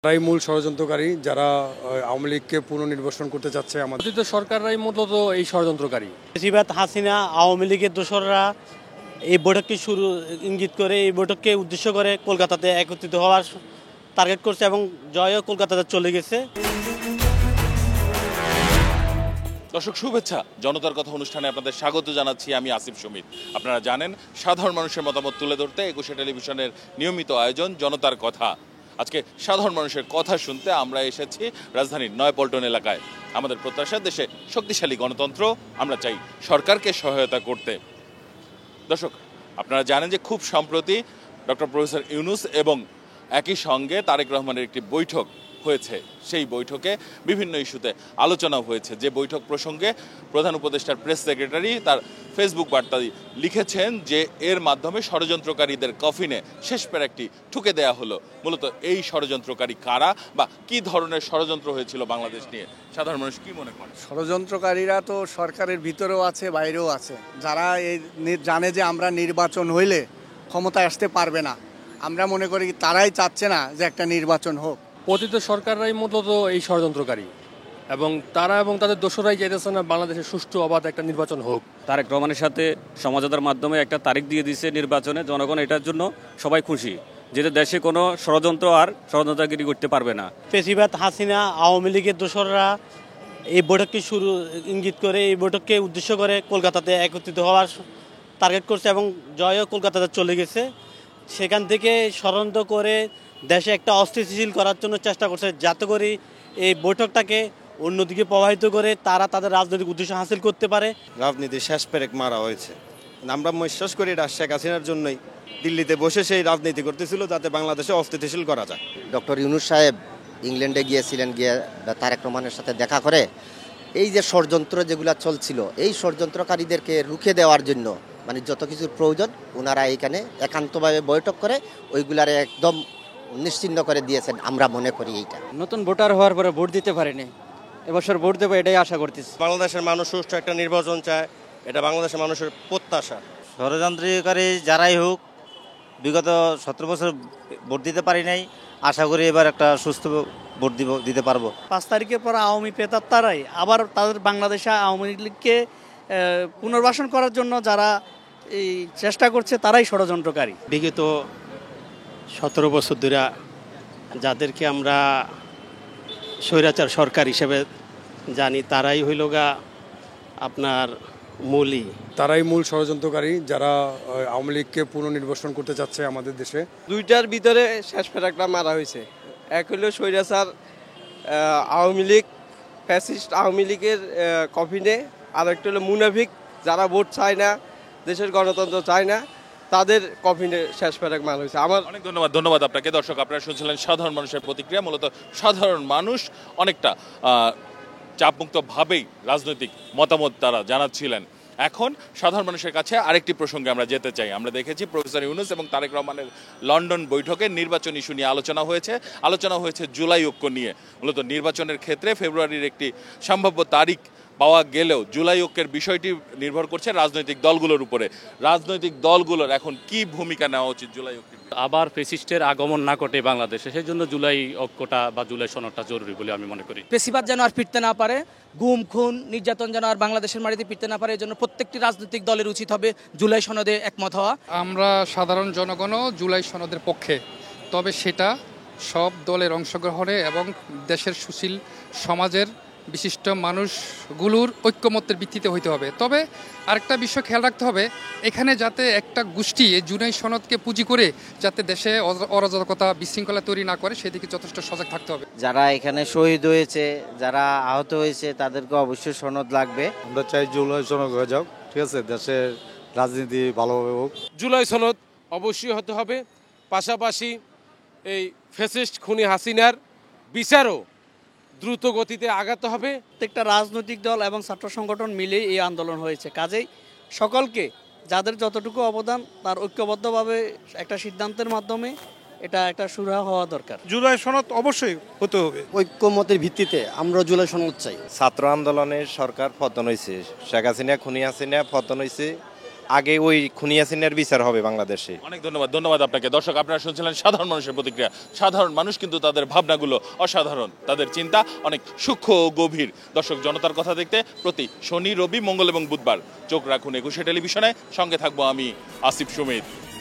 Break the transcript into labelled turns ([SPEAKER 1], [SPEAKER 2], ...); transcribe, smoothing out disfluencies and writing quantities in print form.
[SPEAKER 1] তারাই মূল ষড়যন্ত্রকারী, যারা আওয়ামী লীগকে পুনর্নির্বাচন করতে চাচ্ছে। আমাদের
[SPEAKER 2] সরকাররাই মূলত এই ষড়যন্ত্রকারী।
[SPEAKER 3] বেশিরভাগ হাসিনা আওয়ামী লীগের দোসররা এই বৈঠককে শুরু ইঙ্গিত করে, এই বৈঠককে উদ্দেশ্য করে কলকাতাতে একত্রিত হওয়ার টার্গেট করছে এবং জয়ও কলকাতাতে চলে গেছে।
[SPEAKER 4] দর্শক শুভেচ্ছা, জনতার কথা অনুষ্ঠানে আপনাদের স্বাগত জানাচ্ছি। আমি আসিফ সুমিত। আপনারা জানেন, সাধারণ মানুষের মতামত তুলে ধরতে একুশে টেলিভিশনের নিয়মিত আয়োজন জনতার কথা। আজকে সাধারণ মানুষের কথা শুনতে আমরা এসেছি রাজধানীর নয়াপল্টন এলাকায়। আমাদের প্রত্যাশা, দেশে শক্তিশালী গণতন্ত্র, আমরা চাই সরকারকে সহায়তা করতে। দর্শক, আপনারা জানেন যে খুব সম্প্রতি ডক্টর প্রফেসর ইউনূস এবং একই সঙ্গে তারেক রহমানের একটি বৈঠক হয়েছে। সেই বৈঠকে বিভিন্ন ইস্যুতে আলোচনা হয়েছে। যে বৈঠক প্রসঙ্গে প্রধান উপদেষ্টার প্রেস সেক্রেটারি তার ফেসবুক বার্তায় লিখেছেন যে এর মাধ্যমে ষড়যন্ত্রকারীদের কফিনে শেষ পেরেকটি ঠুকে দেয়া হলো। মূলত এই ষড়যন্ত্রকারী কারা বা কি ধরনের ষড়যন্ত্র হয়েছিল বাংলাদেশ নিয়ে, সাধারণ মানুষ কি মনে করে?
[SPEAKER 5] ষড়যন্ত্রকারীরা তো সরকারের ভিতরেও আছে, বাইরেও আছে, যারা এই জানে যে আমরা নির্বাচন হইলে ক্ষমতায় আসতে পারবে না। আমরা মনে করি তারাই চাচ্ছে না যে একটা নির্বাচন হোক।
[SPEAKER 2] পতিত সরকাররাই মূলত এই ষড়যন্ত্রকারী এবং তারা এবং তাদের দোসরাই চাইতেছে না বাংলাদেশের সুষ্ঠু অবাধ একটা নির্বাচন হোক।
[SPEAKER 6] তারেক রহমানের সাথে সমঝোতার মাধ্যমে একটা তারিখ দিয়ে দিয়েছে নির্বাচনে। জনগণ এটার জন্য সবাই খুশি, যেটা দেশে কোনো ষড়যন্ত্র আর ষড়যন্ত্রগিরি করতে পারবে না।
[SPEAKER 3] বেশিরভাগ হাসিনা আওয়ামী লীগের দোসররা এই বৈঠককে শুরু ইঙ্গিত করে, এই বৈঠককে উদ্দেশ্য করে কলকাতাতে একত্রিত হওয়ার টার্গেট করছে এবং জয়ও কলকাতাতে চলে গেছে। সেখান থেকে ষড়যন্ত্র করে দেশে একটা অস্থিতিশীল করার জন্য চেষ্টা করছে, যাতে করে এই বৈঠকটাকে অন্যদিকে প্রবাহিত করে তারা তাদের রাজনৈতিক উদ্দেশ্য হাসিল করতে পারে।
[SPEAKER 7] রাজনীতি শেষ পেরেক মারা হয়েছে। আমরা বিশ্বাস করি এটা শেখ হাসিনার জন্যই দিল্লিতে বসে সেই রাজনীতি করতেছিল, যাতে বাংলাদেশে অস্থিতিশীল করা যায়।
[SPEAKER 8] ডক্টর ইউনূস সাহেব ইংল্যান্ডে গিয়েছিলেন, গিয়ে তারেক রহমানের সাথে দেখা করে এই যে ষড়যন্ত্র যেগুলো চলছিল, এই ষড়যন্ত্রকারীদেরকে রুখে দেওয়ার জন্য মানে যত কিছুর প্রয়োজন ওনারা এইখানে একান্তভাবে বৈঠক করে ওইগুলারে একদম নিশ্চিহ্ন করে দিয়েছেন। আমরা মনে করি এইটা
[SPEAKER 3] নতুন ভোটার হওয়ার পরে ভোট দিতে পারেনি, এবছর ভোট দেবো এটাই আশা করতেছি।
[SPEAKER 7] বাংলাদেশের মানুষ সুষ্ঠু একটা নির্বাচন চায়, এটা বাংলাদেশের মানুষের প্রত্যাশা।
[SPEAKER 3] ষড়যন্ত্রকারী যারাই হোক, বিগত 17 বছর ভোট দিতে পারি নাই, আশা করি এবার একটা সুস্থ ভোট দিতে পারবো। 5 তারিখের পর আওয়ামী পেতার তারাই আবার তাদের বাংলাদেশে আওয়ামী লীগকে পুনর্বাসন করার জন্য যারা এই চেষ্টা করছে তারাই ষড়যন্ত্রকারী। বিগত 17 বছর ধরে যাদেরকে আমরা স্বৈরাচার সরকার হিসেবে জানি, তারাই হইল গা আপনার মূলই।
[SPEAKER 1] তারাই মূল ষড়যন্ত্রকারী, যারা আওয়ামী লীগকে পুনর্নির্বাচন করতে চাচ্ছে আমাদের দেশে।
[SPEAKER 9] দুইটার ভিতরে শেষ ফেরাকটা মারা হয়েছে। এক হলো স্বৈরাচার আওয়ামী লীগ, ফ্যাসিস্ট আওয়ামী লীগের কফিনে, আর একটা হলো মুনাফিক, যারা ভোট চায় না, দেশের গণতন্ত্র চায় না, তাদের কফিনে শেষ ফেরাক মারা হয়েছে। আমার
[SPEAKER 4] অনেক ধন্যবাদ আপনাকে। দর্শক, আপনারা শুনছিলেন সাধারণ মানুষের প্রতিক্রিয়া। মূলত সাধারণ মানুষ অনেকটা চাপমুক্তভাবেই রাজনৈতিক মতামত তারা জানাচ্ছিলেন। এখন সাধারণ মানুষের কাছে আরেকটি প্রসঙ্গে আমরা যেতে চাই। আমরা দেখেছি প্রফেসর ইউনূস এবং তারেক রহমানের লন্ডন বৈঠকে নির্বাচন ইস্যু নিয়ে আলোচনা হয়েছে জুলাই ঐক্য নিয়ে। মূলত নির্বাচনের ক্ষেত্রে ফেব্রুয়ারির একটি সম্ভাব্য তারিখ পাওয়া গেলেও জুলাই ঐক্যের বিষয়টি নির্ভর করছে রাজনৈতিক দলগুলোর উপরে। রাজনৈতিক দলগুলোর এখন কি ভূমিকা নেওয়া উচিত জুলাই ঐক্যের?
[SPEAKER 6] আবার ফ্যাসিস্টের আগমন না ঘটে বাংলাদেশে, সেই জন্য জুলাই ঐক্যটা বা জুলাই সনদটা জরুরি বলে আমি মনে করি।
[SPEAKER 10] ফ্যাসিবাদ যেন আর ফিরতে না পারে, গুম খুন নির্যাতন যেন আর বাংলাদেশের মাটিতে ফিরতে না পারে, এই জন্য প্রত্যেকটি রাজনৈতিক দলের উচিত হবে জুলাই সনদে একমত হওয়া।
[SPEAKER 11] আমরা সাধারণ জনগণও জুলাই সনদের পক্ষে, তবে সেটা সব দলের অংশগ্রহণে এবং দেশের সুশীল সমাজের বিশিষ্ট মানুষগুলোর ঐক্যমত্যের ভিত্তিতে হইতে হবে। তবে আরেকটা বিষয় খেয়াল রাখতে হবে, এখানে যাতে একটা গোষ্ঠী এই জুলাই সনদকে পুঁজি করে যাতে দেশে অরাজকতা বিশৃঙ্খলা তৈরি না করে, সেদিকে যথেষ্ট সজাগ থাকতে হবে।
[SPEAKER 3] যারা এখানে শহীদ হয়েছে, যারা আহত হয়েছে, তাদেরকে অবশ্যই সনদ লাগবে।
[SPEAKER 7] আমরা চাই জুলাই সনদ হয়ে যাক, ঠিক আছে, দেশের রাজনীতি ভালোভাবে হোক।
[SPEAKER 9] জুলাই সনদ অবশ্যই হতে হবে। পাশাপাশি এই ফ্যাসিস্ট খুনি হাসিনার বিচারও দ্রুত গতিতে আগাতে হবে।
[SPEAKER 3] প্রত্যেকটা রাজনৈতিক দল এবং ছাত্র সংগঠন মিলেই এই আন্দোলন হয়েছে, কাজেই সকলকে যাদের যতটুকু অবদান তার ঐক্যবদ্ধভাবে একটা সিদ্ধান্তের মাধ্যমে এটা একটা সুরাহা হওয়া দরকার।
[SPEAKER 5] জুলাই সনদ অবশ্যই হতে হবে।
[SPEAKER 3] ঐক্যমতের ভিত্তিতে আমরা জুলাই সনদ চাই।
[SPEAKER 7] ছাত্র আন্দোলনের সরকার পতন হয়েছে, শেখ হাসিনা খুনি হাসিনা পতন হয়েছে, আগে ওই খুনি হাসিনার বিচার হবে বাংলাদেশে।
[SPEAKER 4] অনেক ধন্যবাদ আপনাকে। দর্শক, আপনারা শুনছিলেন সাধারণ মানুষের প্রতিক্রিয়া। সাধারণ মানুষ কিন্তু তাদের ভাবনাগুলো অসাধারণ, তাদের চিন্তা অনেক সূক্ষ্ম ও গভীর। দর্শক, জনতার কথা দেখতে প্রতি শনি, রবি, মঙ্গল এবং বুধবার চোখ রাখুন একুশে টেলিভিশনে। সঙ্গে থাকবো আমি আসিফ সুমিত।